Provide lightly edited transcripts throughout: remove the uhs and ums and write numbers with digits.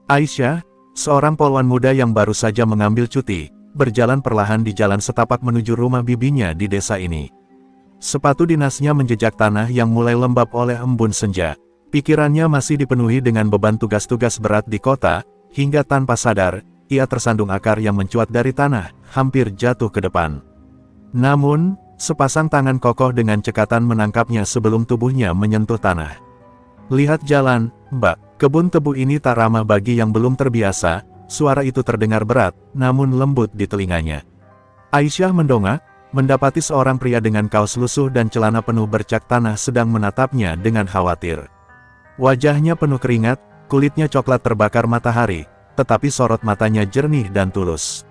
Aisyah, seorang polwan muda yang baru saja mengambil cuti, berjalan perlahan di jalan setapak menuju rumah bibinya di desa ini. Sepatu dinasnya menjejak tanah yang mulai lembab oleh embun senja. Pikirannya masih dipenuhi dengan beban tugas-tugas berat di kota, hingga tanpa sadar, ia tersandung akar yang mencuat dari tanah, hampir jatuh ke depan. Namun, sepasang tangan kokoh dengan cekatan menangkapnya sebelum tubuhnya menyentuh tanah. "Lihat jalan, Mbak, kebun tebu ini tak ramah bagi yang belum terbiasa." Suara itu terdengar berat, namun lembut di telinganya. Aisyah mendongak, mendapati seorang pria dengan kaos lusuh dan celana penuh bercak tanah sedang menatapnya dengan khawatir. Wajahnya penuh keringat, kulitnya coklat terbakar matahari, tetapi sorot matanya jernih dan tulus.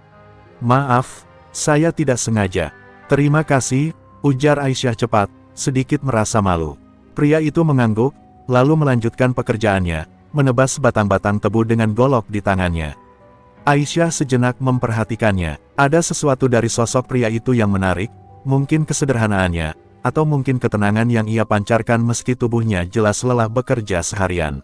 "Maaf, saya tidak sengaja." "Terima kasih," ujar Aisyah cepat, sedikit merasa malu. Pria itu mengangguk, lalu melanjutkan pekerjaannya, menebas batang-batang tebu dengan golok di tangannya. Aisyah sejenak memperhatikannya. Ada sesuatu dari sosok pria itu yang menarik, mungkin kesederhanaannya, atau mungkin ketenangan yang ia pancarkan meski tubuhnya jelas lelah bekerja seharian.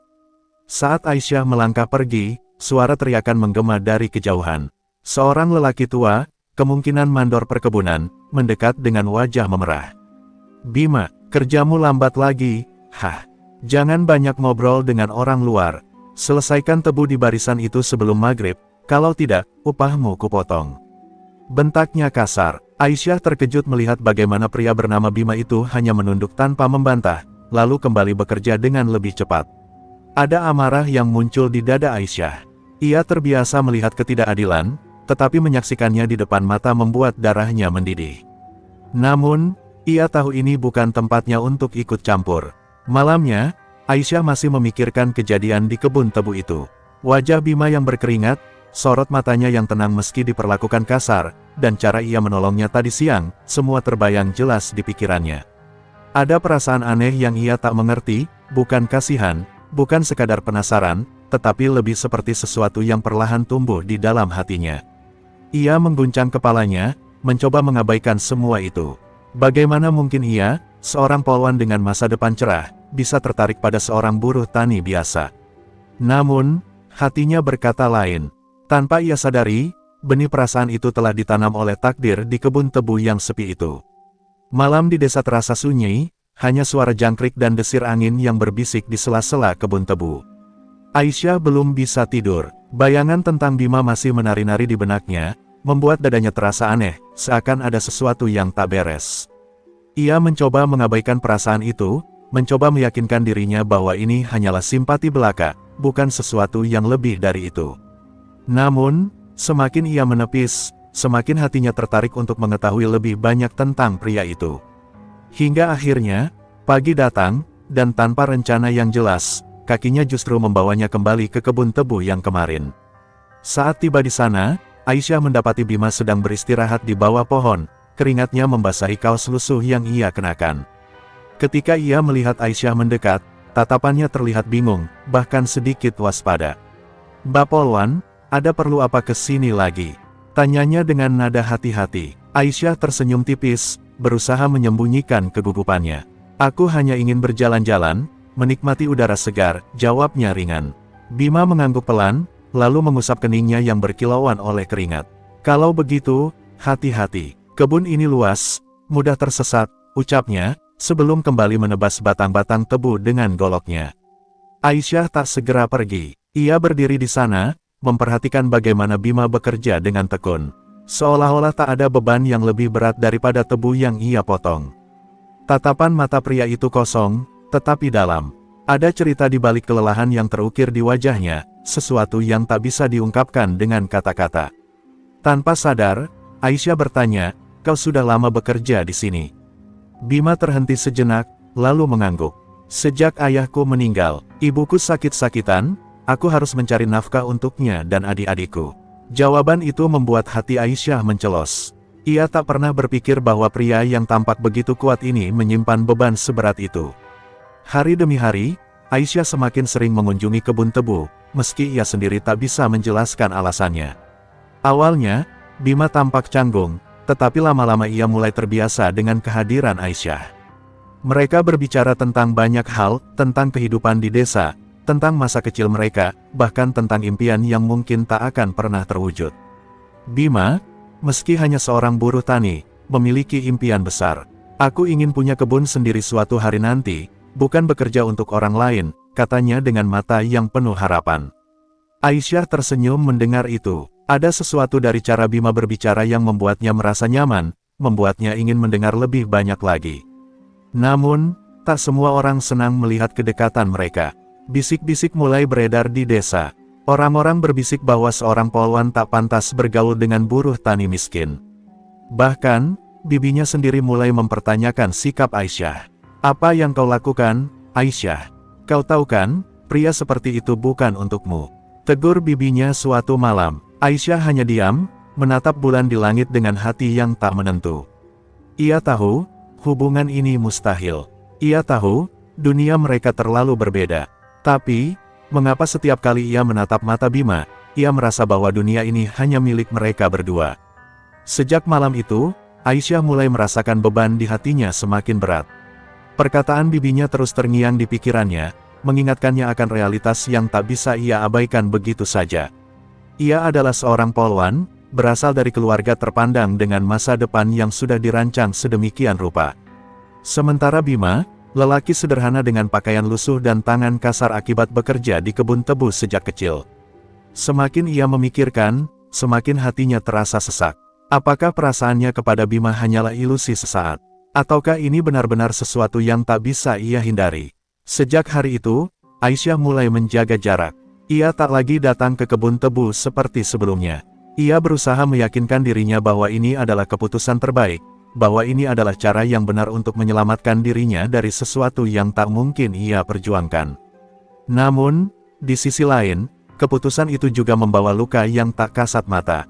Saat Aisyah melangkah pergi, suara teriakan menggema dari kejauhan. Seorang lelaki tua, kemungkinan mandor perkebunan, mendekat dengan wajah memerah. "Bima, kerjamu lambat lagi." "Hah, jangan banyak ngobrol dengan orang luar. Selesaikan tebu di barisan itu sebelum maghrib. Kalau tidak, upahmu kupotong." Bentaknya kasar. Aisyah terkejut melihat bagaimana pria bernama Bima itu hanya menunduk tanpa membantah, lalu kembali bekerja dengan lebih cepat. Ada amarah yang muncul di dada Aisyah. Ia terbiasa melihat ketidakadilan, tetapi menyaksikannya di depan mata membuat darahnya mendidih. Namun, ia tahu ini bukan tempatnya untuk ikut campur. Malamnya, Aisyah masih memikirkan kejadian di kebun tebu itu. Wajah Bima yang berkeringat, sorot matanya yang tenang meski diperlakukan kasar, dan cara ia menolongnya tadi siang, semua terbayang jelas di pikirannya. Ada perasaan aneh yang ia tak mengerti, bukan kasihan, bukan sekadar penasaran, tetapi lebih seperti sesuatu yang perlahan tumbuh di dalam hatinya. Ia mengguncang kepalanya, mencoba mengabaikan semua itu. Bagaimana mungkin ia, seorang polwan dengan masa depan cerah, bisa tertarik pada seorang buruh tani biasa? Namun, hatinya berkata lain. Tanpa ia sadari, benih perasaan itu telah ditanam oleh takdir di kebun tebu yang sepi itu. Malam di desa terasa sunyi, hanya suara jangkrik dan desir angin yang berbisik di sela-sela kebun tebu. Aisyah belum bisa tidur. Bayangan tentang Bima masih menari-nari di benaknya, membuat dadanya terasa aneh, seakan ada sesuatu yang tak beres. Ia mencoba mengabaikan perasaan itu, mencoba meyakinkan dirinya bahwa ini hanyalah simpati belaka, bukan sesuatu yang lebih dari itu. Namun, semakin ia menepis, semakin hatinya tertarik untuk mengetahui lebih banyak tentang pria itu. Hingga akhirnya, pagi datang, dan tanpa rencana yang jelas, kakinya justru membawanya kembali ke kebun tebu yang kemarin. Saat tiba di sana, Aisyah mendapati Bima sedang beristirahat di bawah pohon, keringatnya membasahi kaos lusuh yang ia kenakan. Ketika ia melihat Aisyah mendekat, tatapannya terlihat bingung, bahkan sedikit waspada. "Mbak Polwan, ada perlu apa ke sini lagi?" tanyanya dengan nada hati-hati. Aisyah tersenyum tipis, berusaha menyembunyikan kegugupannya. "Aku hanya ingin berjalan-jalan, menikmati udara segar," jawabnya ringan. Bima mengangguk pelan, lalu mengusap keningnya yang berkilauan oleh keringat. "Kalau begitu, hati-hati. Kebun ini luas, mudah tersesat," ucapnya, sebelum kembali menebas batang-batang tebu dengan goloknya. Aisyah tak segera pergi. Ia berdiri di sana, memperhatikan bagaimana Bima bekerja dengan tekun. Seolah-olah tak ada beban yang lebih berat daripada tebu yang ia potong. Tatapan mata pria itu kosong, tetapi dalam. Ada cerita di balik kelelahan yang terukir di wajahnya, sesuatu yang tak bisa diungkapkan dengan kata-kata. Tanpa sadar, Aisyah bertanya, "Kau sudah lama bekerja di sini?" Bima terhenti sejenak, lalu mengangguk. "Sejak ayahku meninggal, ibuku sakit-sakitan, aku harus mencari nafkah untuknya dan adik-adikku." Jawaban itu membuat hati Aisyah mencelos. Ia tak pernah berpikir bahwa pria yang tampak begitu kuat ini menyimpan beban seberat itu. Hari demi hari, Aisyah semakin sering mengunjungi kebun tebu, meski ia sendiri tak bisa menjelaskan alasannya. Awalnya, Bima tampak canggung, tetapi lama-lama ia mulai terbiasa dengan kehadiran Aisyah. Mereka berbicara tentang banyak hal, tentang kehidupan di desa, tentang masa kecil mereka, bahkan tentang impian yang mungkin tak akan pernah terwujud. Bima, meski hanya seorang buruh tani, memiliki impian besar. Aku ingin punya kebun sendiri suatu hari nanti, bukan bekerja untuk orang lain, katanya dengan mata yang penuh harapan. Aisyah tersenyum mendengar itu. Ada sesuatu dari cara Bima berbicara yang membuatnya merasa nyaman, membuatnya ingin mendengar lebih banyak lagi. Namun, tak semua orang senang melihat kedekatan mereka. Bisik-bisik mulai beredar di desa. Orang-orang berbisik bahwa seorang polwan tak pantas bergaul dengan buruh tani miskin. Bahkan, bibinya sendiri mulai mempertanyakan sikap Aisyah. Apa yang kau lakukan, Aisyah? Kau tahu kan, pria seperti itu bukan untukmu. Tegur bibinya suatu malam. Aisyah hanya diam, menatap bulan di langit dengan hati yang tak menentu. Ia tahu, hubungan ini mustahil. Ia tahu, dunia mereka terlalu berbeda. Tapi, mengapa setiap kali ia menatap mata Bima, ia merasa bahwa dunia ini hanya milik mereka berdua. Sejak malam itu, Aisyah mulai merasakan beban di hatinya semakin berat. Perkataan bibinya terus terngiang di pikirannya, mengingatkannya akan realitas yang tak bisa ia abaikan begitu saja. Ia adalah seorang polwan, berasal dari keluarga terpandang dengan masa depan yang sudah dirancang sedemikian rupa. Sementara Bima, lelaki sederhana dengan pakaian lusuh dan tangan kasar akibat bekerja di kebun tebu sejak kecil. Semakin ia memikirkan, semakin hatinya terasa sesak. Apakah perasaannya kepada Bima hanyalah ilusi sesaat? Ataukah ini benar-benar sesuatu yang tak bisa ia hindari? Sejak hari itu, Aisyah mulai menjaga jarak. Ia tak lagi datang ke kebun tebu seperti sebelumnya. Ia berusaha meyakinkan dirinya bahwa ini adalah keputusan terbaik, bahwa ini adalah cara yang benar untuk menyelamatkan dirinya dari sesuatu yang tak mungkin ia perjuangkan. Namun, di sisi lain, keputusan itu juga membawa luka yang tak kasat mata.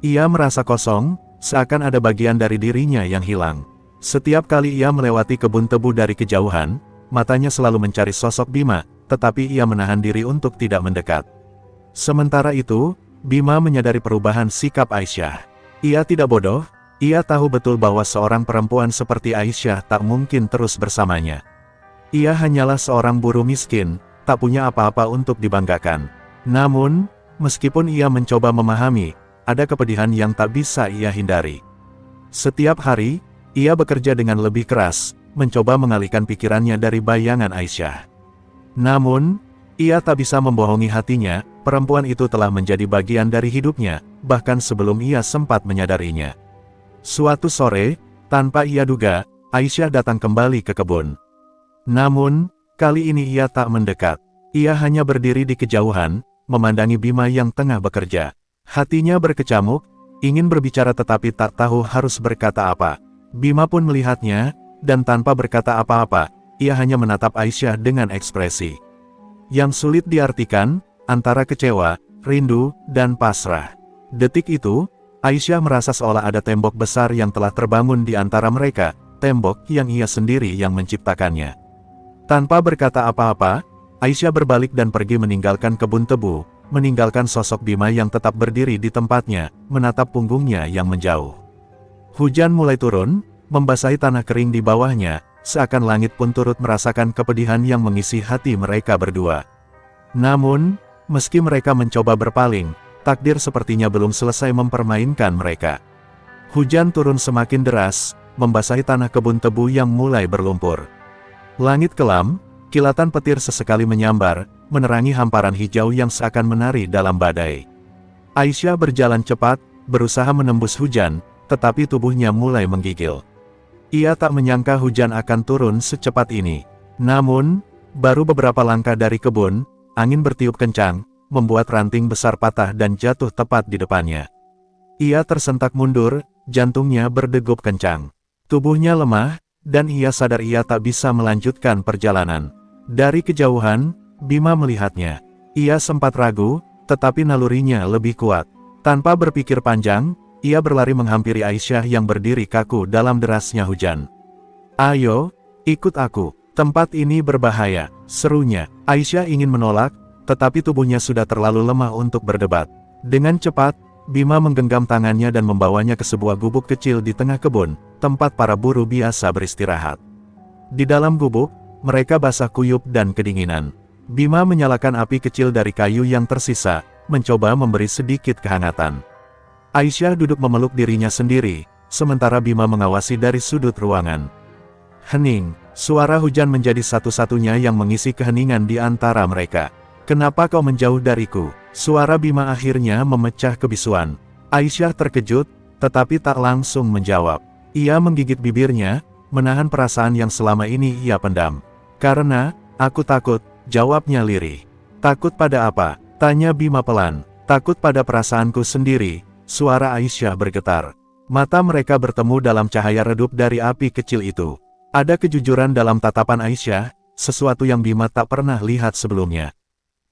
Ia merasa kosong, seakan ada bagian dari dirinya yang hilang. Setiap kali ia melewati kebun tebu dari kejauhan, matanya selalu mencari sosok Bima, tetapi ia menahan diri untuk tidak mendekat. Sementara itu, Bima menyadari perubahan sikap Aisyah. Ia tidak bodoh, ia tahu betul bahwa seorang perempuan seperti Aisyah tak mungkin terus bersamanya. Ia hanyalah seorang buruh miskin, tak punya apa-apa untuk dibanggakan. Namun, meskipun ia mencoba memahami, ada kepedihan yang tak bisa ia hindari. Setiap hari, ia bekerja dengan lebih keras, mencoba mengalihkan pikirannya dari bayangan Aisyah. Namun, ia tak bisa membohongi hatinya, perempuan itu telah menjadi bagian dari hidupnya, bahkan sebelum ia sempat menyadarinya. Suatu sore, tanpa ia duga, Aisyah datang kembali ke kebun. Namun, kali ini ia tak mendekat. Ia hanya berdiri di kejauhan, memandangi Bima yang tengah bekerja. Hatinya berkecamuk, ingin berbicara tetapi tak tahu harus berkata apa. Bima pun melihatnya, dan tanpa berkata apa-apa, ia hanya menatap Aisyah dengan ekspresi yang sulit diartikan, antara kecewa, rindu, dan pasrah. Detik itu, Aisyah merasa seolah ada tembok besar yang telah terbangun di antara mereka, tembok yang ia sendiri yang menciptakannya. Tanpa berkata apa-apa, Aisyah berbalik dan pergi meninggalkan kebun tebu, meninggalkan sosok Bima yang tetap berdiri di tempatnya, menatap punggungnya yang menjauh. Hujan mulai turun, membasahi tanah kering di bawahnya, seakan langit pun turut merasakan kepedihan yang mengisi hati mereka berdua. Namun, meski mereka mencoba berpaling, takdir sepertinya belum selesai mempermainkan mereka. Hujan turun semakin deras, membasahi tanah kebun tebu yang mulai berlumpur. Langit kelam, kilatan petir sesekali menyambar, menerangi hamparan hijau yang seakan menari dalam badai. Aisyah berjalan cepat, berusaha menembus hujan, tetapi tubuhnya mulai menggigil. Ia tak menyangka hujan akan turun secepat ini. Namun, baru beberapa langkah dari kebun, angin bertiup kencang, membuat ranting besar patah dan jatuh tepat di depannya. Ia tersentak mundur, jantungnya berdegup kencang. Tubuhnya lemah, dan ia sadar ia tak bisa melanjutkan perjalanan. Dari kejauhan, Bima melihatnya. Ia sempat ragu, tetapi nalurinya lebih kuat. Tanpa berpikir panjang, ia berlari menghampiri Aisyah yang berdiri kaku dalam derasnya hujan. "Ayo, ikut aku, tempat ini berbahaya," serunya. Aisyah ingin menolak, tetapi tubuhnya sudah terlalu lemah untuk berdebat. Dengan cepat, Bima menggenggam tangannya dan membawanya ke sebuah gubuk kecil di tengah kebun, tempat para buruh biasa beristirahat. Di dalam gubuk, mereka basah kuyup dan kedinginan. Bima menyalakan api kecil dari kayu yang tersisa, mencoba memberi sedikit kehangatan. Aisyah duduk memeluk dirinya sendiri, sementara Bima mengawasi dari sudut ruangan. Hening, suara hujan menjadi satu-satunya yang mengisi keheningan di antara mereka. "Kenapa kau menjauh dariku?" Suara Bima akhirnya memecah kebisuan. Aisyah terkejut, tetapi tak langsung menjawab. Ia menggigit bibirnya, menahan perasaan yang selama ini ia pendam. "Karena, aku takut," jawabnya lirih. "Takut pada apa?" tanya Bima pelan. "Takut pada perasaanku sendiri," suara Aisyah bergetar. Mata mereka bertemu dalam cahaya redup dari api kecil itu. Ada kejujuran dalam tatapan Aisyah, sesuatu yang Bima tak pernah lihat sebelumnya.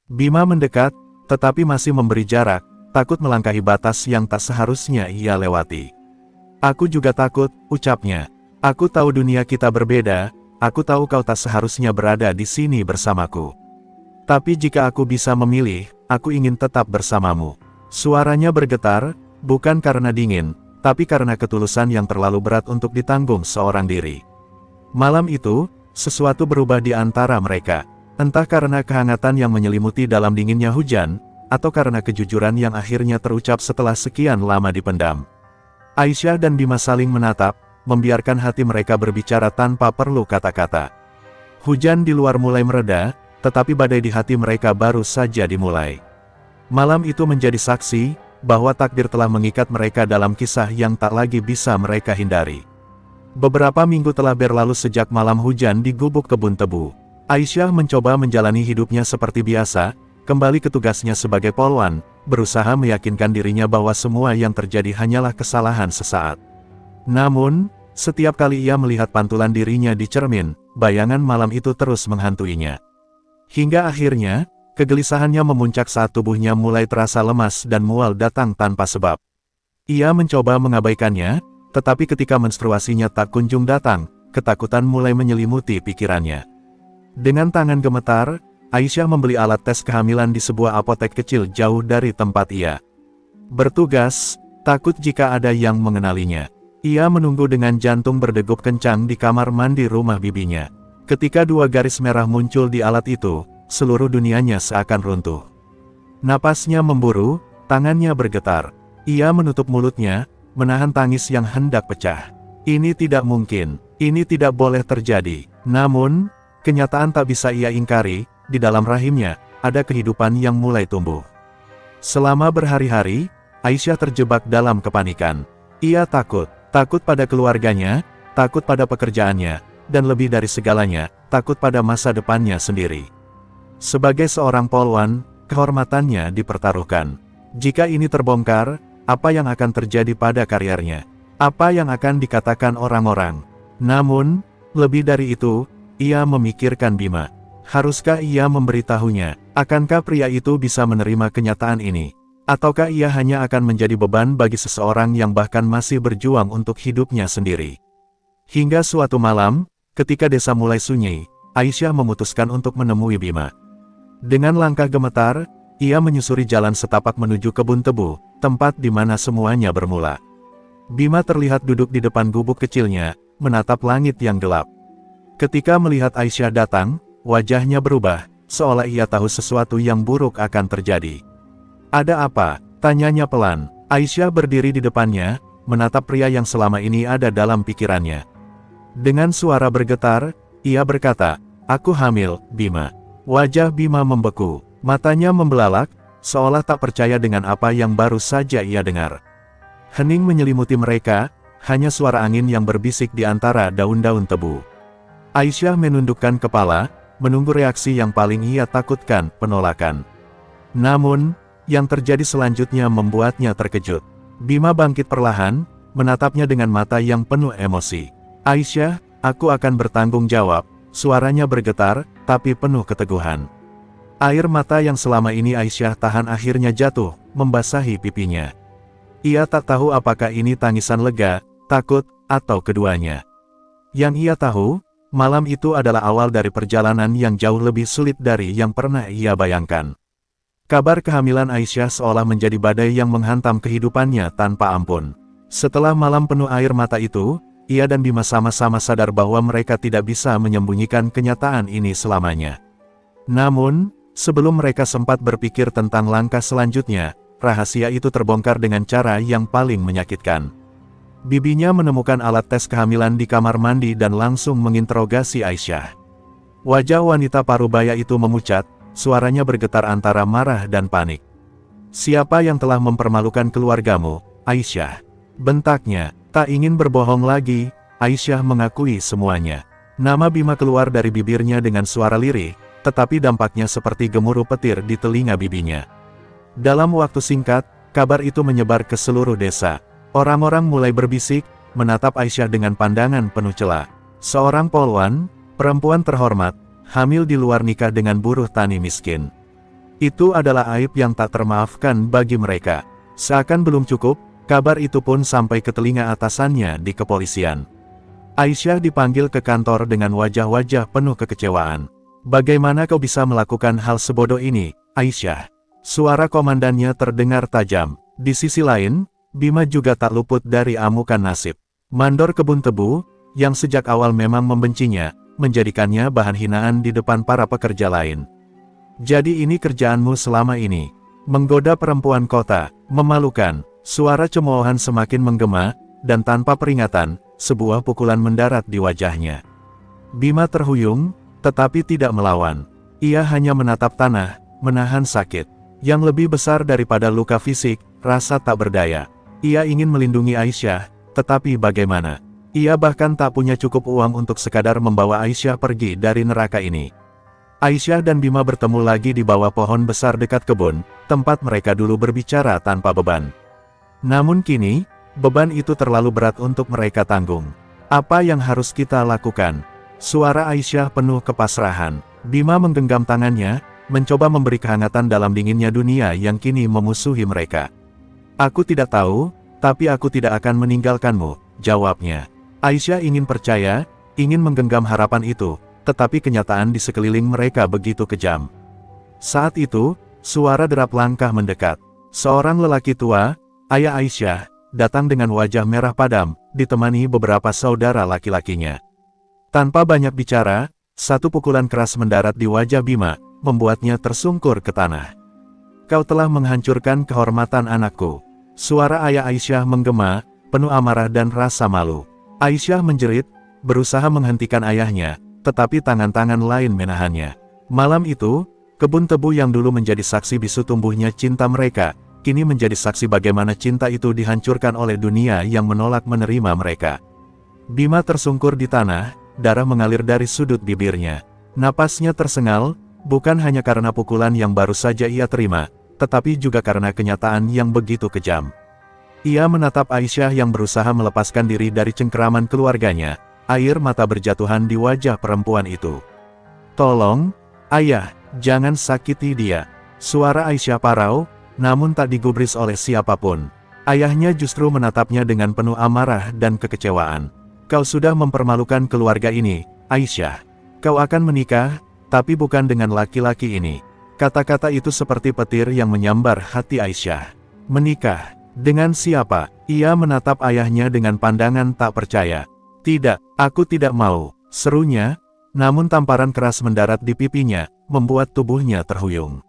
Bima mendekat, tetapi masih memberi jarak, takut melangkahi batas yang tak seharusnya ia lewati. "Aku juga takut," ucapnya. "Aku tahu dunia kita berbeda, aku tahu kau tak seharusnya berada di sini bersamaku. Tapi jika aku bisa memilih, aku ingin tetap bersamamu." Suaranya bergetar, bukan karena dingin, tapi karena ketulusan yang terlalu berat untuk ditanggung seorang diri. Malam itu, sesuatu berubah di antara mereka. Entah karena kehangatan yang menyelimuti dalam dinginnya hujan, atau karena kejujuran yang akhirnya terucap setelah sekian lama dipendam. Aisyah dan Bima saling menatap, membiarkan hati mereka berbicara tanpa perlu kata-kata. Hujan di luar mulai mereda, tetapi badai di hati mereka baru saja dimulai. Malam itu menjadi saksi, bahwa takdir telah mengikat mereka dalam kisah yang tak lagi bisa mereka hindari. Beberapa minggu telah berlalu sejak malam hujan di gubuk kebun tebu. Aisyah mencoba menjalani hidupnya seperti biasa, kembali ke tugasnya sebagai polwan, berusaha meyakinkan dirinya bahwa semua yang terjadi hanyalah kesalahan sesaat. Namun, setiap kali ia melihat pantulan dirinya di cermin, bayangan malam itu terus menghantuinya. Hingga akhirnya, kegelisahannya memuncak saat tubuhnya mulai terasa lemas dan mual datang tanpa sebab. Ia mencoba mengabaikannya, tetapi ketika menstruasinya tak kunjung datang, ketakutan mulai menyelimuti pikirannya. Dengan tangan gemetar, Aisyah membeli alat tes kehamilan di sebuah apotek kecil jauh dari tempat ia bertugas, takut jika ada yang mengenalinya. Ia menunggu dengan jantung berdegup kencang di kamar mandi rumah bibinya. Ketika dua garis merah muncul di alat itu, seluruh dunianya seakan runtuh. Napasnya memburu, tangannya bergetar. Ia menutup mulutnya, menahan tangis yang hendak pecah. Ini tidak mungkin, ini tidak boleh terjadi. Namun, kenyataan tak bisa ia ingkari, di dalam rahimnya, ada kehidupan yang mulai tumbuh. Selama berhari-hari, Aisyah terjebak dalam kepanikan. Ia takut pada keluarganya, takut pada pekerjaannya, dan lebih dari segalanya, takut pada masa depannya sendiri. Sebagai seorang polwan, kehormatannya dipertaruhkan. Jika ini terbongkar, apa yang akan terjadi pada karirnya? Apa yang akan dikatakan orang-orang? Namun, lebih dari itu, ia memikirkan Bima. Haruskah ia memberitahunya? Akankah pria itu bisa menerima kenyataan ini? Ataukah ia hanya akan menjadi beban bagi seseorang yang bahkan masih berjuang untuk hidupnya sendiri? Hingga suatu malam, ketika desa mulai sunyi, Aisyah memutuskan untuk menemui Bima. Dengan langkah gemetar, ia menyusuri jalan setapak menuju kebun tebu, tempat di mana semuanya bermula. Bima terlihat duduk di depan gubuk kecilnya, menatap langit yang gelap. Ketika melihat Aisyah datang, wajahnya berubah, seolah ia tahu sesuatu yang buruk akan terjadi. "Ada apa?" tanyanya pelan. Aisyah berdiri di depannya, menatap pria yang selama ini ada dalam pikirannya. Dengan suara bergetar, ia berkata, "Aku hamil, Bima." Wajah Bima membeku, matanya membelalak, seolah tak percaya dengan apa yang baru saja ia dengar. Hening menyelimuti mereka, hanya suara angin yang berbisik di antara daun-daun tebu. Aisyah menundukkan kepala, menunggu reaksi yang paling ia takutkan, penolakan. Namun, yang terjadi selanjutnya membuatnya terkejut. Bima bangkit perlahan, menatapnya dengan mata yang penuh emosi. "Aisyah, aku akan bertanggung jawab." Suaranya bergetar, tapi penuh keteguhan. Air mata yang selama ini Aisyah tahan akhirnya jatuh, membasahi pipinya. Ia tak tahu apakah ini tangisan lega, takut, atau keduanya. Yang ia tahu, malam itu adalah awal dari perjalanan yang jauh lebih sulit dari yang pernah ia bayangkan. Kabar kehamilan Aisyah seolah menjadi badai yang menghantam kehidupannya tanpa ampun. Setelah malam penuh air mata itu, ia dan Bima sama-sama sadar bahwa mereka tidak bisa menyembunyikan kenyataan ini selamanya. Namun, sebelum mereka sempat berpikir tentang langkah selanjutnya, rahasia itu terbongkar dengan cara yang paling menyakitkan. Bibinya menemukan alat tes kehamilan di kamar mandi dan langsung menginterogasi Aisyah. Wajah wanita parubaya itu memucat, suaranya bergetar antara marah dan panik. "Siapa yang telah mempermalukan keluargamu, Aisyah?" bentaknya. Tak ingin berbohong lagi, Aisyah mengakui semuanya. Nama Bima keluar dari bibirnya dengan suara lirih, tetapi dampaknya seperti gemuruh petir di telinga bibinya. Dalam waktu singkat, kabar itu menyebar ke seluruh desa. Orang-orang mulai berbisik, menatap Aisyah dengan pandangan penuh cela. Seorang polwan, perempuan terhormat, hamil di luar nikah dengan buruh tani miskin. Itu adalah aib yang tak termaafkan bagi mereka. Seakan belum cukup, kabar itu pun sampai ke telinga atasannya di kepolisian. Aisyah dipanggil ke kantor dengan wajah-wajah penuh kekecewaan. "Bagaimana kau bisa melakukan hal sebodoh ini, Aisyah?" Suara komandannya terdengar tajam. Di sisi lain, Bima juga tak luput dari amukan nasib. Mandor kebun tebu, yang sejak awal memang membencinya, menjadikannya bahan hinaan di depan para pekerja lain. "Jadi ini kerjaanmu selama ini? Menggoda perempuan kota, memalukan." Suara cemoohan semakin menggema, dan tanpa peringatan, sebuah pukulan mendarat di wajahnya. Bima terhuyung, tetapi tidak melawan. Ia hanya menatap tanah, menahan sakit. Yang lebih besar daripada luka fisik, rasa tak berdaya. Ia ingin melindungi Aisyah, tetapi bagaimana? Ia bahkan tak punya cukup uang untuk sekadar membawa Aisyah pergi dari neraka ini. Aisyah dan Bima bertemu lagi di bawah pohon besar dekat kebun, tempat mereka dulu berbicara tanpa beban. Namun kini, beban itu terlalu berat untuk mereka tanggung. "Apa yang harus kita lakukan?" Suara Aisyah penuh kepasrahan. Bima menggenggam tangannya, mencoba memberi kehangatan dalam dinginnya dunia yang kini memusuhi mereka. "Aku tidak tahu, tapi aku tidak akan meninggalkanmu," jawabnya. Aisyah ingin percaya, ingin menggenggam harapan itu, tetapi kenyataan di sekeliling mereka begitu kejam. Saat itu, suara derap langkah mendekat. Seorang lelaki tua, ayah Aisyah, datang dengan wajah merah padam, ditemani beberapa saudara laki-lakinya. Tanpa banyak bicara, satu pukulan keras mendarat di wajah Bima, membuatnya tersungkur ke tanah. "Kau telah menghancurkan kehormatan anakku." Suara ayah Aisyah menggema, penuh amarah dan rasa malu. Aisyah menjerit, berusaha menghentikan ayahnya, tetapi tangan-tangan lain menahannya. Malam itu, kebun tebu yang dulu menjadi saksi bisu tumbuhnya cinta mereka, kini menjadi saksi bagaimana cinta itu dihancurkan oleh dunia yang menolak menerima mereka. Bima tersungkur di tanah, darah mengalir dari sudut bibirnya. Napasnya tersengal, bukan hanya karena pukulan yang baru saja ia terima, tetapi juga karena kenyataan yang begitu kejam. Ia menatap Aisyah yang berusaha melepaskan diri dari cengkeraman keluarganya, air mata berjatuhan di wajah perempuan itu. "Tolong, ayah, jangan sakiti dia." Suara Aisyah parau, namun tak digubris oleh siapapun. Ayahnya justru menatapnya dengan penuh amarah dan kekecewaan. "Kau sudah mempermalukan keluarga ini, Aisyah. Kau akan menikah, tapi bukan dengan laki-laki ini." Kata-kata itu seperti petir yang menyambar hati Aisyah. "Menikah? Dengan siapa?" Ia menatap ayahnya dengan pandangan tak percaya. "Tidak, aku tidak mau," serunya, namun tamparan keras mendarat di pipinya, membuat tubuhnya terhuyung.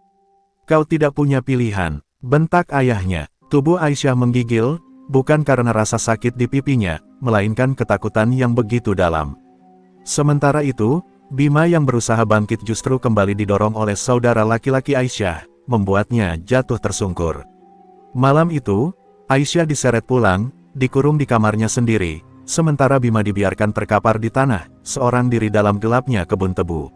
"Kau tidak punya pilihan," bentak ayahnya. Tubuh Aisyah menggigil, bukan karena rasa sakit di pipinya, melainkan ketakutan yang begitu dalam. Sementara itu, Bima yang berusaha bangkit justru kembali didorong oleh saudara laki-laki Aisyah, membuatnya jatuh tersungkur. Malam itu, Aisyah diseret pulang, dikurung di kamarnya sendiri, sementara Bima dibiarkan terkapar di tanah, seorang diri dalam gelapnya kebun tebu.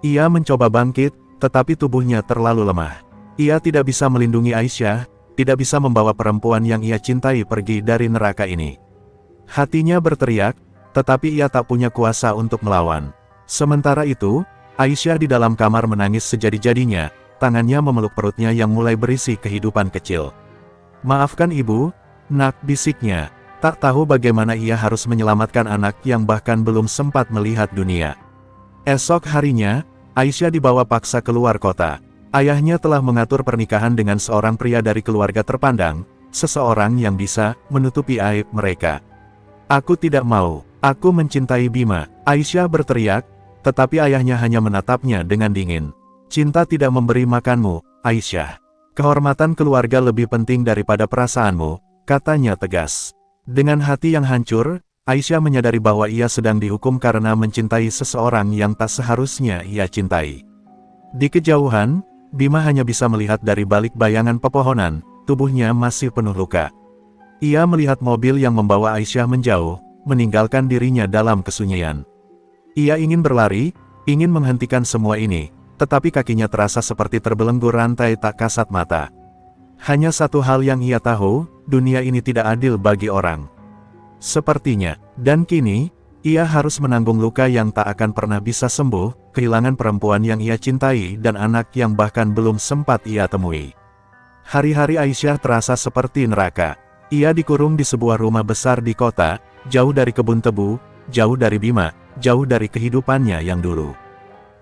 Ia mencoba bangkit, tetapi tubuhnya terlalu lemah. Ia tidak bisa melindungi Aisyah, tidak bisa membawa perempuan yang ia cintai pergi dari neraka ini. Hatinya berteriak, tetapi ia tak punya kuasa untuk melawan. Sementara itu, Aisyah di dalam kamar menangis sejadi-jadinya, tangannya memeluk perutnya yang mulai berisi kehidupan kecil. "Maafkan ibu, nak," bisiknya, tak tahu bagaimana ia harus menyelamatkan anak yang bahkan belum sempat melihat dunia. Esok harinya, Aisyah dibawa paksa keluar kota. Ayahnya telah mengatur pernikahan dengan seorang pria dari keluarga terpandang, seseorang yang bisa menutupi aib mereka. "Aku tidak mau, aku mencintai Bima," Aisyah berteriak, tetapi ayahnya hanya menatapnya dengan dingin. Cinta tidak memberi makanmu, Aisyah. Kehormatan keluarga lebih penting daripada perasaanmu, katanya tegas. Dengan hati yang hancur, Aisyah menyadari bahwa ia sedang dihukum karena mencintai seseorang yang tak seharusnya ia cintai. Di kejauhan, Bima hanya bisa melihat dari balik bayangan pepohonan, tubuhnya masih penuh luka. Ia melihat mobil yang membawa Aisyah menjauh, meninggalkan dirinya dalam kesunyian. Ia ingin berlari, ingin menghentikan semua ini, tetapi kakinya terasa seperti terbelenggu rantai tak kasat mata. Hanya satu hal yang ia tahu, dunia ini tidak adil bagi orang. Sepertinya, dan kini, ia harus menanggung luka yang tak akan pernah bisa sembuh, kehilangan perempuan yang ia cintai dan anak yang bahkan belum sempat ia temui. Hari-hari Aisyah terasa seperti neraka. Ia dikurung di sebuah rumah besar di kota, jauh dari kebun tebu, jauh dari Bima, jauh dari kehidupannya yang dulu.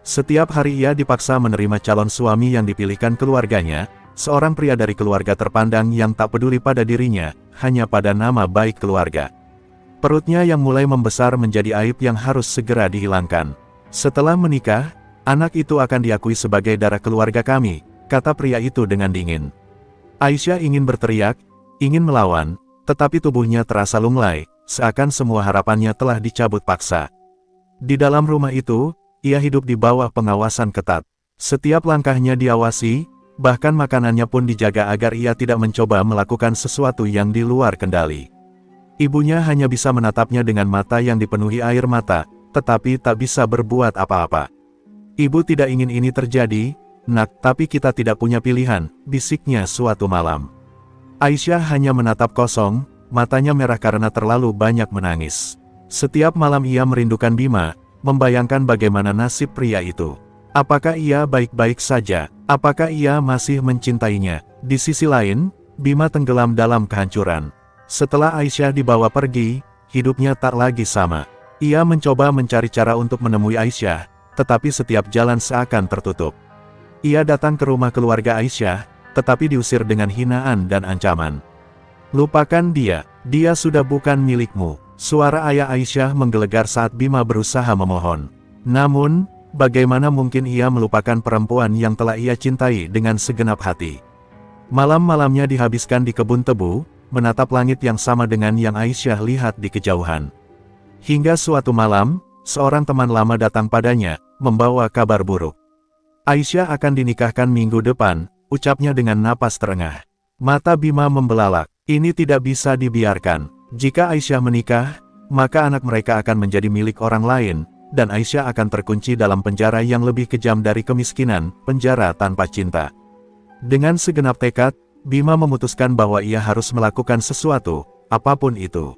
Setiap hari ia dipaksa menerima calon suami yang dipilihkan keluarganya, seorang pria dari keluarga terpandang yang tak peduli pada dirinya, hanya pada nama baik keluarga. Perutnya yang mulai membesar menjadi aib yang harus segera dihilangkan. Setelah menikah, anak itu akan diakui sebagai darah keluarga kami, kata pria itu dengan dingin. Aisyah ingin berteriak, ingin melawan, tetapi tubuhnya terasa lunglai, seakan semua harapannya telah dicabut paksa. Di dalam rumah itu, ia hidup di bawah pengawasan ketat. Setiap langkahnya diawasi, bahkan makanannya pun dijaga agar ia tidak mencoba melakukan sesuatu yang di luar kendali. Ibunya hanya bisa menatapnya dengan mata yang dipenuhi air mata, tetapi tak bisa berbuat apa-apa. Ibu tidak ingin ini terjadi, nak, tapi kita tidak punya pilihan, bisiknya suatu malam. Aisyah hanya menatap kosong, matanya merah karena terlalu banyak menangis. Setiap malam ia merindukan Bima, membayangkan bagaimana nasib pria itu. Apakah ia baik-baik saja? Apakah ia masih mencintainya? Di sisi lain, Bima tenggelam dalam kehancuran. Setelah Aisyah dibawa pergi, hidupnya tak lagi sama. Ia mencoba mencari cara untuk menemui Aisyah, tetapi setiap jalan seakan tertutup. Ia datang ke rumah keluarga Aisyah, tetapi diusir dengan hinaan dan ancaman. Lupakan dia sudah bukan milikmu. Suara ayah Aisyah menggelegar saat Bima berusaha memohon. Namun, bagaimana mungkin ia melupakan perempuan yang telah ia cintai dengan segenap hati. Malam-malamnya dihabiskan di kebun tebu, menatap langit yang sama dengan yang Aisyah lihat di kejauhan. Hingga suatu malam, seorang teman lama datang padanya, membawa kabar buruk. Aisyah akan dinikahkan minggu depan, ucapnya dengan napas terengah. Mata Bima membelalak, ini tidak bisa dibiarkan. Jika Aisyah menikah, maka anak mereka akan menjadi milik orang lain, dan Aisyah akan terkunci dalam penjara yang lebih kejam dari kemiskinan, penjara tanpa cinta. Dengan segenap tekad, Bima memutuskan bahwa ia harus melakukan sesuatu, apapun itu.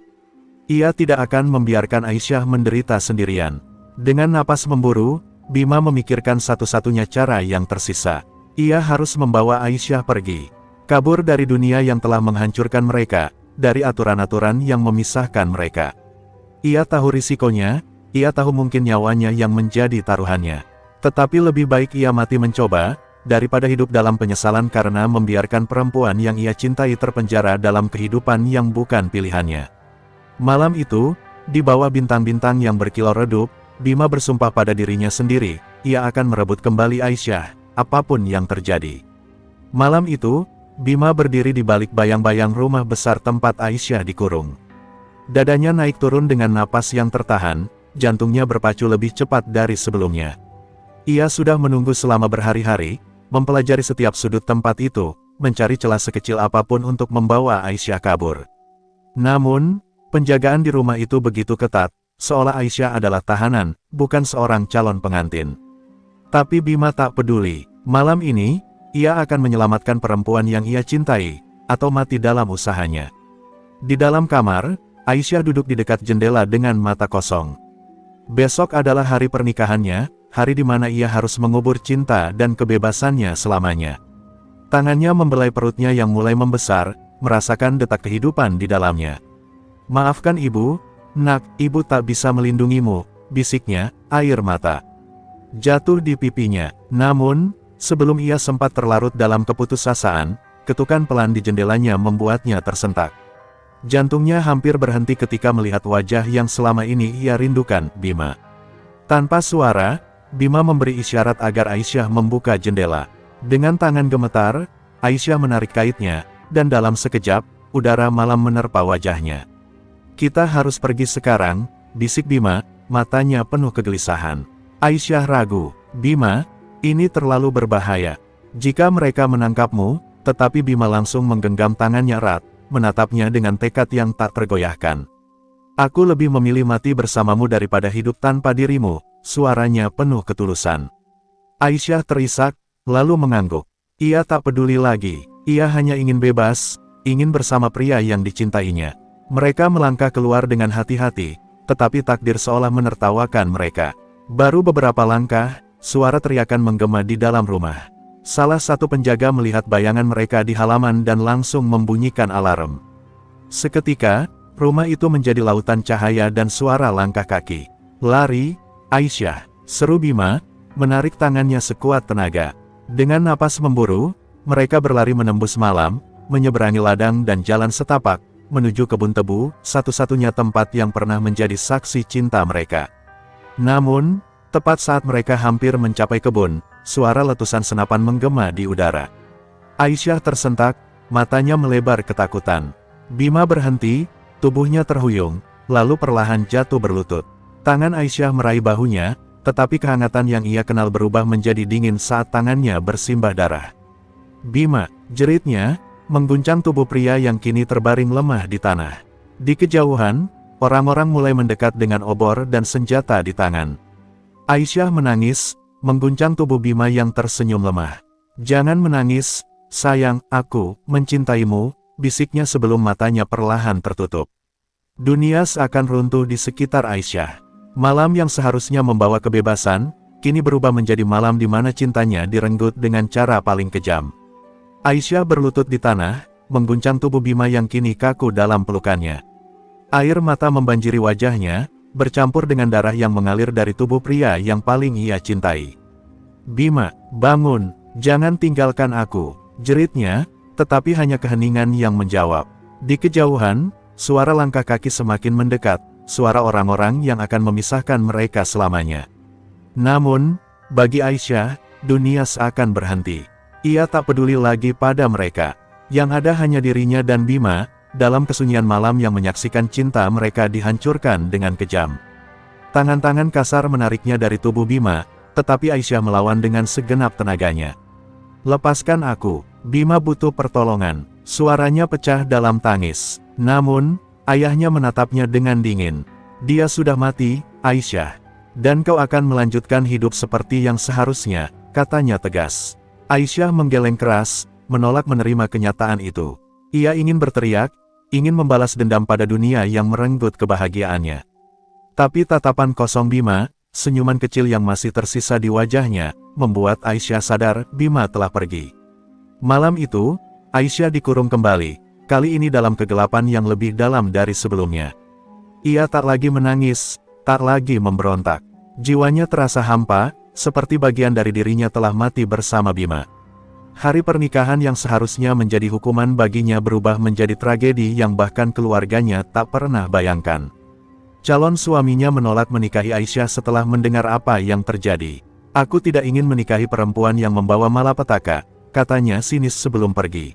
Ia tidak akan membiarkan Aisyah menderita sendirian. Dengan napas memburu, Bima memikirkan satu-satunya cara yang tersisa. Ia harus membawa Aisyah pergi. Kabur dari dunia yang telah menghancurkan mereka, dari aturan-aturan yang memisahkan mereka. Ia tahu risikonya, ia tahu mungkin nyawanya yang menjadi taruhannya. Tetapi lebih baik ia mati mencoba, daripada hidup dalam penyesalan karena membiarkan perempuan yang ia cintai terpenjara dalam kehidupan yang bukan pilihannya. Malam itu, di bawah bintang-bintang yang berkilau redup, Bima bersumpah pada dirinya sendiri, ia akan merebut kembali Aisyah, apapun yang terjadi. Malam itu, Bima berdiri di balik bayang-bayang rumah besar tempat Aisyah dikurung. Dadanya naik turun dengan napas yang tertahan, jantungnya berpacu lebih cepat dari sebelumnya. Ia sudah menunggu selama berhari-hari, mempelajari setiap sudut tempat itu, mencari celah sekecil apapun untuk membawa Aisyah kabur. Namun, penjagaan di rumah itu begitu ketat, seolah Aisyah adalah tahanan, bukan seorang calon pengantin. Tapi Bima tak peduli. Malam ini, ia akan menyelamatkan perempuan yang ia cintai, atau mati dalam usahanya. Di dalam kamar, Aisyah duduk di dekat jendela dengan mata kosong. Besok adalah hari pernikahannya, hari di mana ia harus mengubur cinta dan kebebasannya selamanya. Tangannya membelai perutnya yang mulai membesar, merasakan detak kehidupan di dalamnya. Maafkan ibu, nak, ibu tak bisa melindungimu, bisiknya, air mata jatuh di pipinya. Namun, sebelum ia sempat terlarut dalam keputusasaan, ketukan pelan di jendelanya membuatnya tersentak. Jantungnya hampir berhenti ketika melihat wajah yang selama ini ia rindukan, Bima. Tanpa suara, Bima memberi isyarat agar Aisyah membuka jendela. Dengan tangan gemetar, Aisyah menarik kaitnya, dan dalam sekejap, udara malam menerpa wajahnya. "Kita harus pergi sekarang," bisik Bima, matanya penuh kegelisahan. Aisyah ragu, "Bima, ini terlalu berbahaya. Jika mereka menangkapmu," tetapi Bima langsung menggenggam tangannya erat, menatapnya dengan tekad yang tak tergoyahkan. "Aku lebih memilih mati bersamamu daripada hidup tanpa dirimu," suaranya penuh ketulusan. Aisyah terisak, lalu mengangguk. Ia tak peduli lagi, ia hanya ingin bebas, ingin bersama pria yang dicintainya. Mereka melangkah keluar dengan hati-hati, tetapi takdir seolah menertawakan mereka. Baru beberapa langkah, suara teriakan menggema di dalam rumah. Salah satu penjaga melihat bayangan mereka di halaman dan langsung membunyikan alarm. Seketika, rumah itu menjadi lautan cahaya dan suara langkah kaki. "Lari, Aisyah!" seru Bima, menarik tangannya sekuat tenaga. Dengan napas memburu, mereka berlari menembus malam, menyeberangi ladang dan jalan setapak, menuju kebun tebu, satu-satunya tempat yang pernah menjadi saksi cinta mereka. Namun, tepat saat mereka hampir mencapai kebun, suara letusan senapan menggema di udara. Aisyah tersentak, matanya melebar ketakutan. Bima berhenti, tubuhnya terhuyung, lalu perlahan jatuh berlutut. Tangan Aisyah meraih bahunya, tetapi kehangatan yang ia kenal berubah menjadi dingin saat tangannya bersimbah darah. "Bima!" jeritnya, mengguncang tubuh pria yang kini terbaring lemah di tanah. Di kejauhan, orang-orang mulai mendekat dengan obor dan senjata di tangan. Aisyah menangis, mengguncang tubuh Bima yang tersenyum lemah. "Jangan menangis, sayang, aku mencintaimu," bisiknya sebelum matanya perlahan tertutup. Dunia seakan runtuh di sekitar Aisyah. Malam yang seharusnya membawa kebebasan, kini berubah menjadi malam di mana cintanya direnggut dengan cara paling kejam. Aisyah berlutut di tanah, mengguncang tubuh Bima yang kini kaku dalam pelukannya. Air mata membanjiri wajahnya, bercampur dengan darah yang mengalir dari tubuh pria yang paling ia cintai. "Bima, bangun, jangan tinggalkan aku," jeritnya, tetapi hanya keheningan yang menjawab. Di kejauhan, suara langkah kaki semakin mendekat, suara orang-orang yang akan memisahkan mereka selamanya. Namun, bagi Aisyah, dunia seakan berhenti. Ia tak peduli lagi pada mereka. Yang ada hanya dirinya dan Bima, dalam kesunyian malam yang menyaksikan cinta mereka dihancurkan dengan kejam. Tangan-tangan kasar menariknya dari tubuh Bima, tetapi Aisyah melawan dengan segenap tenaganya. "Lepaskan aku, Bima butuh pertolongan," suaranya pecah dalam tangis. Namun, ayahnya menatapnya dengan dingin. "Dia sudah mati, Aisyah. Dan kau akan melanjutkan hidup seperti yang seharusnya," katanya tegas. Aisyah menggeleng keras, menolak menerima kenyataan itu. Ia ingin berteriak, ingin membalas dendam pada dunia yang merenggut kebahagiaannya. Tapi tatapan kosong Bima, senyuman kecil yang masih tersisa di wajahnya, membuat Aisyah sadar Bima telah pergi. Malam itu, Aisyah dikurung kembali. Kali ini dalam kegelapan yang lebih dalam dari sebelumnya. Ia tak lagi menangis, tak lagi memberontak. Jiwanya terasa hampa, seperti bagian dari dirinya telah mati bersama Bima. Hari pernikahan yang seharusnya menjadi hukuman baginya berubah menjadi tragedi yang bahkan keluarganya tak pernah bayangkan. Calon suaminya menolak menikahi Aisyah setelah mendengar apa yang terjadi. "Aku tidak ingin menikahi perempuan yang membawa malapetaka," katanya sinis sebelum pergi.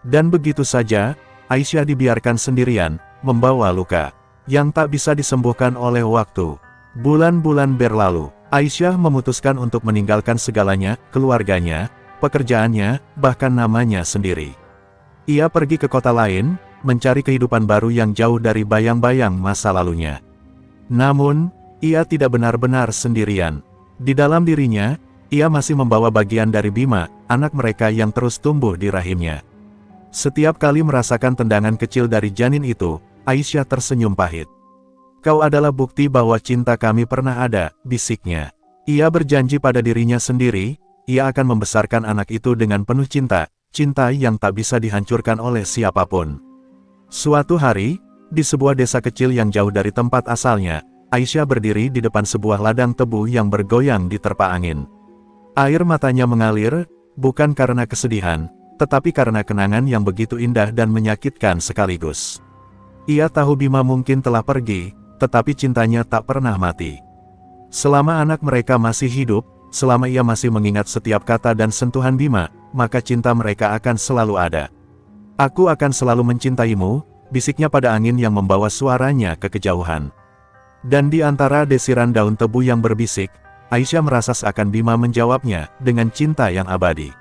Dan begitu saja, Aisyah dibiarkan sendirian, membawa luka yang tak bisa disembuhkan oleh waktu. Bulan-bulan berlalu, Aisyah memutuskan untuk meninggalkan segalanya, keluarganya, pekerjaannya, bahkan namanya sendiri. Ia pergi ke kota lain, mencari kehidupan baru yang jauh dari bayang-bayang masa lalunya. Namun, ia tidak benar-benar sendirian. Di dalam dirinya, ia masih membawa bagian dari Bima, anak mereka yang terus tumbuh di rahimnya. Setiap kali merasakan tendangan kecil dari janin itu, Aisyah tersenyum pahit. "Kau adalah bukti bahwa cinta kami pernah ada," bisiknya. Ia berjanji pada dirinya sendiri, ia akan membesarkan anak itu dengan penuh cinta, cinta yang tak bisa dihancurkan oleh siapapun. Suatu hari, di sebuah desa kecil yang jauh dari tempat asalnya, Aisyah berdiri di depan sebuah ladang tebu yang bergoyang diterpa angin. Air matanya mengalir, bukan karena kesedihan, tetapi karena kenangan yang begitu indah dan menyakitkan sekaligus. Ia tahu Bima mungkin telah pergi, tetapi cintanya tak pernah mati. Selama anak mereka masih hidup, selama ia masih mengingat setiap kata dan sentuhan Bima, maka cinta mereka akan selalu ada. Aku akan selalu mencintaimu, bisiknya pada angin yang membawa suaranya ke kejauhan. Dan di antara desiran daun tebu yang berbisik, Aisyah merasa seakan Bima menjawabnya dengan cinta yang abadi.